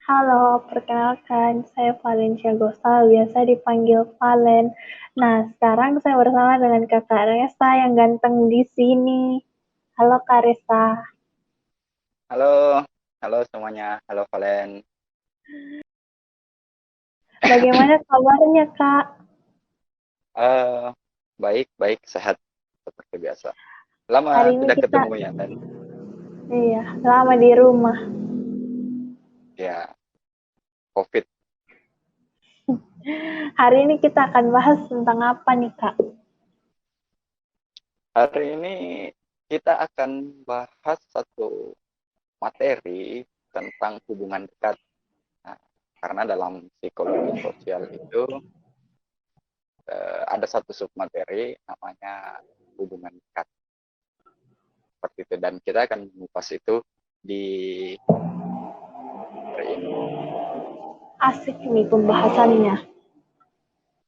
Halo, perkenalkan saya Valencia Gosal, biasa dipanggil Valen. Nah, sekarang saya bersama dengan Kakak Resa yang ganteng di sini. Halo Kak Resa, Halo, halo semuanya. Halo Valen. bagaimana kabarnya Kak? Eh, baik, baik, sehat seperti biasa. Lama Hari ini tidak kita, ketemu ya, Len. iya, lama di rumah. Ya, COVID. Hari ini kita akan bahas tentang apa nih Kak? Hari ini kita akan bahas satu materi tentang hubungan dekat. Nah, karena dalam psikologi sosial itu ada satu submateri namanya hubungan dekat seperti itu. Dan kita akan mengupas itu di hari ini. Asik nih pembahasannya.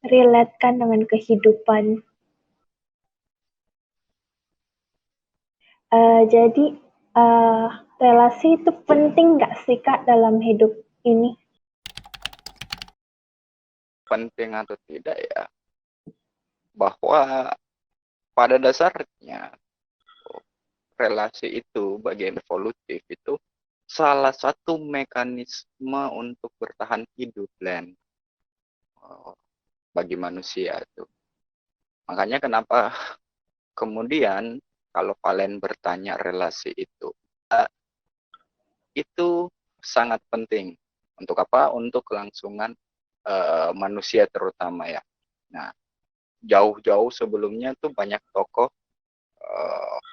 Relatekan dengan kehidupan. Jadi, eh, relasi itu penting nggak sih Kak dalam hidup ini? Penting atau tidak ya, bahwa pada dasarnya relasi itu bagian evolutif itu salah satu mekanisme untuk bertahan hidup Len, bagi manusia itu. Makanya kenapa kemudian kalau kalian bertanya relasi itu sangat penting. Untuk apa? Untuk kelangsungan manusia terutama ya. Nah, jauh-jauh sebelumnya tuh banyak tokoh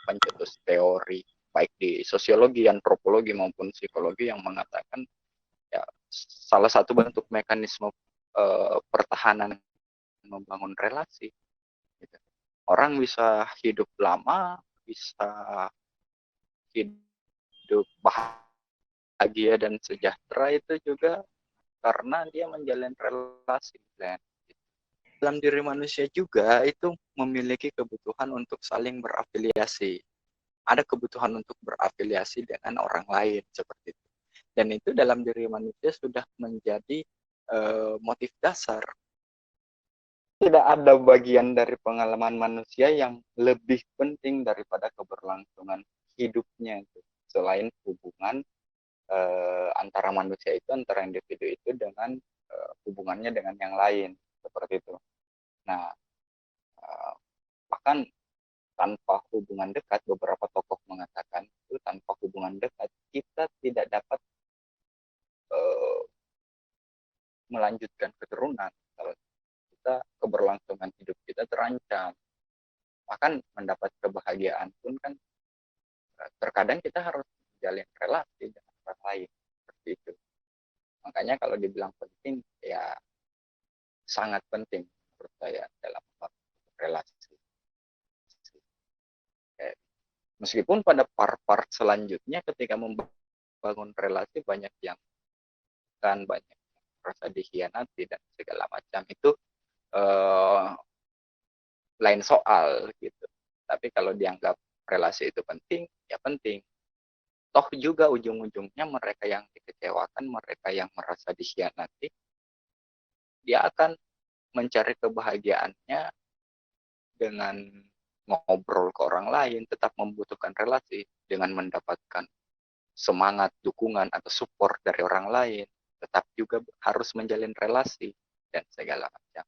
pencetus teori baik di sosiologi, antropologi maupun psikologi yang mengatakan ya salah satu bentuk mekanisme pertahanan membangun relasi. Gitu. Orang bisa hidup lama, bisa hidup bahagia dan sejahtera itu juga karena dia menjalin relasi. Dan dalam diri manusia juga itu memiliki kebutuhan untuk saling berafiliasi. Ada kebutuhan untuk berafiliasi dengan orang lain seperti itu. Dan itu dalam diri manusia sudah menjadi motif dasar. Tidak ada bagian dari pengalaman manusia yang lebih penting daripada keberlangsungan hidupnya itu. Selain hubungan antara manusia itu, antara individu itu dengan hubungannya dengan yang lain seperti itu. Nah, uh, bahkan tanpa hubungan dekat, beberapa tokoh mengatakan itu tanpa hubungan dekat kita tidak dapat uh, melanjutkan keturunan. Kalau kita keberlangsungan hidup kita terancam, bahkan mendapat kebahagiaan pun kan terkadang kita harus menjalin relasi dengan orang lain seperti itu. Makanya kalau dibilang penting ya sangat penting menurut saya dalam relasi. Meskipun pada part-part selanjutnya ketika membangun relasi banyak yang kan banyak yang merasa dikhianati dan segala macam itu eh, lain soal gitu. Tapi kalau dianggap relasi itu penting, ya penting. Toh juga ujung-ujungnya mereka yang dikecewakan, mereka yang merasa dikhianati, dia akan mencari kebahagiaannya dengan ngobrol ke orang lain, tetap membutuhkan relasi dengan mendapatkan semangat, dukungan, atau support dari orang lain, tetap juga harus menjalin relasi dan segala macam.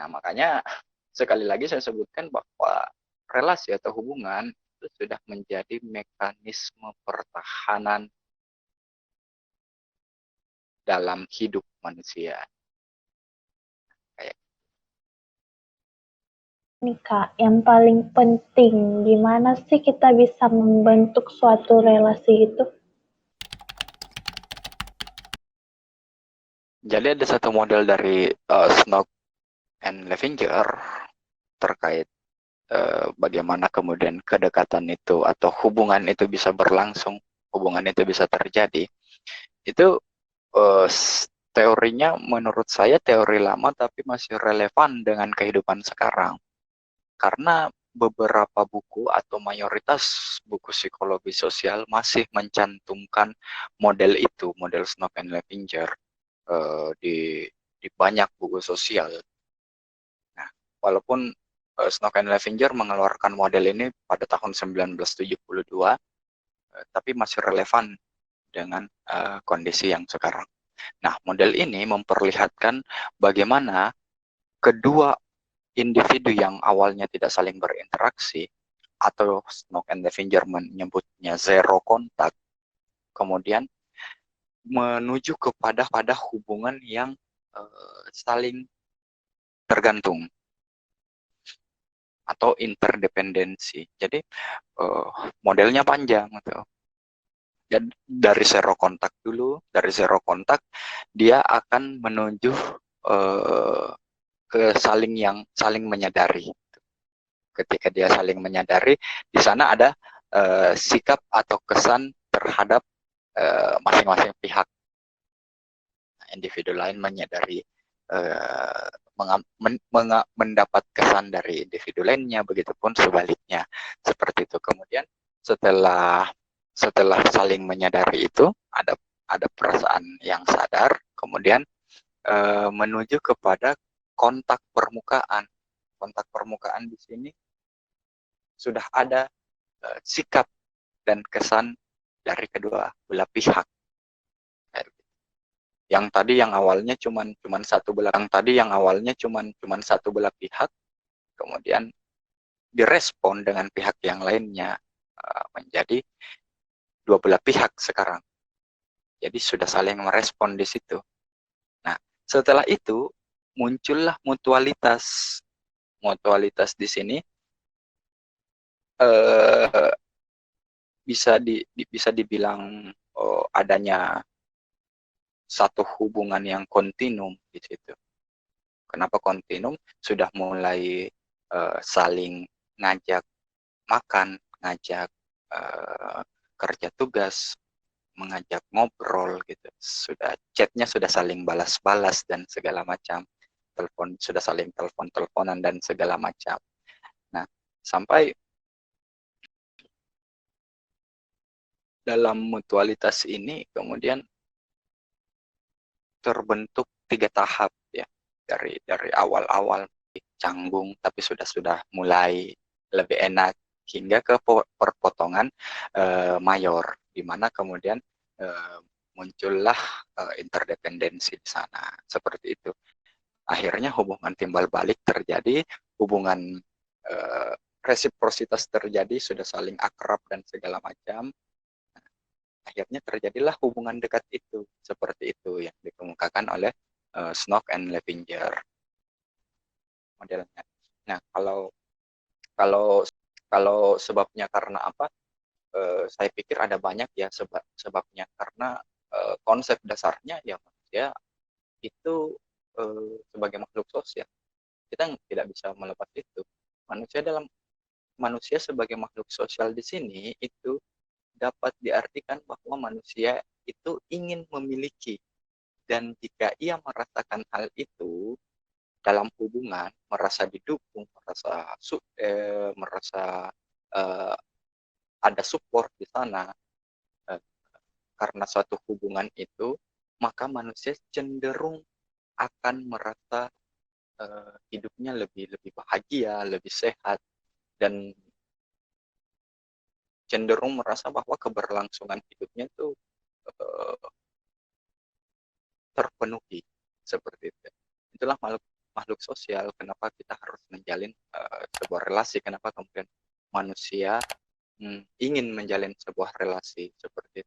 Nah, makanya sekali lagi saya sebutkan bahwa relasi atau hubungan itu sudah menjadi mekanisme pertahanan dalam hidup manusia. Kayak Nih Kak, yang paling penting, gimana sih kita bisa membentuk suatu relasi itu? jadi ada satu model dari Snow and Levenger terkait bagaimana kemudian kedekatan itu atau hubungan itu bisa berlangsung, hubungan itu bisa terjadi. Itu uh, teorinya menurut saya teori lama tapi masih relevan dengan kehidupan sekarang. Karena beberapa buku atau mayoritas buku psikologi sosial masih mencantumkan model itu, model Snook and Levinger di banyak buku sosial. Nah, walaupun Snook and Levinger mengeluarkan model ini pada tahun 1972, tapi masih relevan dengan kondisi yang sekarang. Nah, model ini memperlihatkan bagaimana kedua individu yang awalnya tidak saling berinteraksi, atau Snook and Levinger menyebutnya zero kontak, kemudian menuju kepada hubungan yang saling tergantung atau interdependensi. Jadi modelnya panjang gitu. Dan dari zero kontak dulu, dari zero kontak dia akan menuju ke saling menyadari. Ketika dia saling menyadari, di sana ada sikap atau kesan terhadap masing-masing pihak. Individu lain menyadari mendapat kesan dari individu lainnya, begitupun sebaliknya, seperti itu. Kemudian setelah saling menyadari itu ada perasaan yang sadar, kemudian menuju kepada kontak permukaan. Kontak permukaan di sini sudah ada sikap dan kesan dari kedua belah pihak. Yang tadi yang awalnya cuman satu belah, satu belah pihak, kemudian direspon dengan pihak yang lainnya menjadi dua belah pihak sekarang. Jadi sudah saling merespon di situ. Nah, setelah itu muncullah mutualitas. Mutualitas di sini bisa dibilang adanya satu hubungan yang kontinum di situ. Kenapa kontinum? Sudah mulai saling ngajak makan, ngajak kerja tugas, mengajak ngobrol gitu. Sudah chatnya sudah saling balas-balas dan segala macam. Telepon sudah saling telepon-teleponan dan segala macam. Nah, sampai dalam mutualitas ini kemudian terbentuk 3 tahap ya, dari awal-awal canggung tapi sudah mulai lebih enak hingga ke perpotongan mayor, di mana kemudian muncullah interdependensi di sana, seperti itu. Akhirnya hubungan timbal balik terjadi, hubungan resiprositas terjadi, sudah saling akrab dan segala macam. Akhirnya terjadilah hubungan dekat itu, seperti itu yang dikemukakan oleh Snook and Levinger modelnya. Nah, kalau sebabnya karena apa? Saya pikir ada banyak ya sebabnya, karena konsep dasarnya ya manusia itu sebagai makhluk sosial. Kita tidak bisa melepas itu. Manusia sebagai makhluk sosial di sini itu dapat diartikan bahwa manusia itu ingin memiliki, dan jika ia merasakan hal itu dalam hubungan, merasa didukung, merasa ada support di sana karena suatu hubungan itu, maka manusia cenderung akan merasa hidupnya lebih bahagia, lebih sehat, dan cenderung merasa bahwa keberlangsungan hidupnya itu terpenuhi, seperti itu. Itulah makhluk sosial. Kenapa kita harus menjalin sebuah relasi? Kenapa kemudian manusia ingin menjalin sebuah relasi seperti